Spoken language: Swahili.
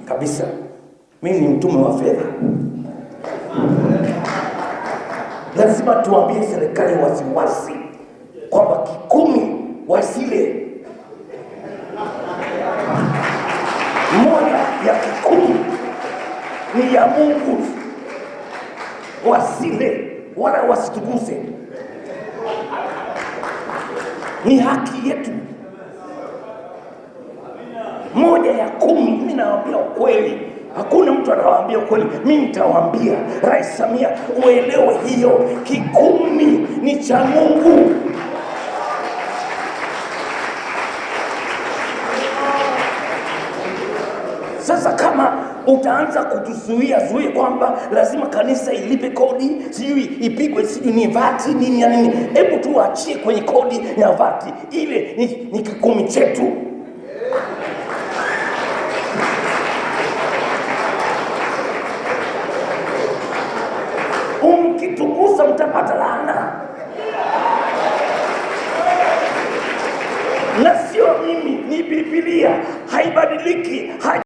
kabisa. Mimi ni mtume wa fedha. Lazima tuambie serikali wasiwasi kwamba 10 wasile. Moja ya 10 ni ya Mungu, wasile wala wasituguse. Ni haki yetu. Moja ya 10. Mimi nawaambia ukweli, hakuna mtu anawaambia ukweli. Mimi nitawaambia, Rais Samia, uelewe hiyo, 10 ni cha Mungu. Sasa kama utaanza kutuzuia kwamba lazima kanisa ilipe kodi, sijui ipigwe, sijui ni vati nini ya nini, hebu tuachie kwenye kodi ya vati. Ile ni 10 chetu. Mkitugusa mtapata laana. Na sio mimi, ni Biblia, haibadiliki.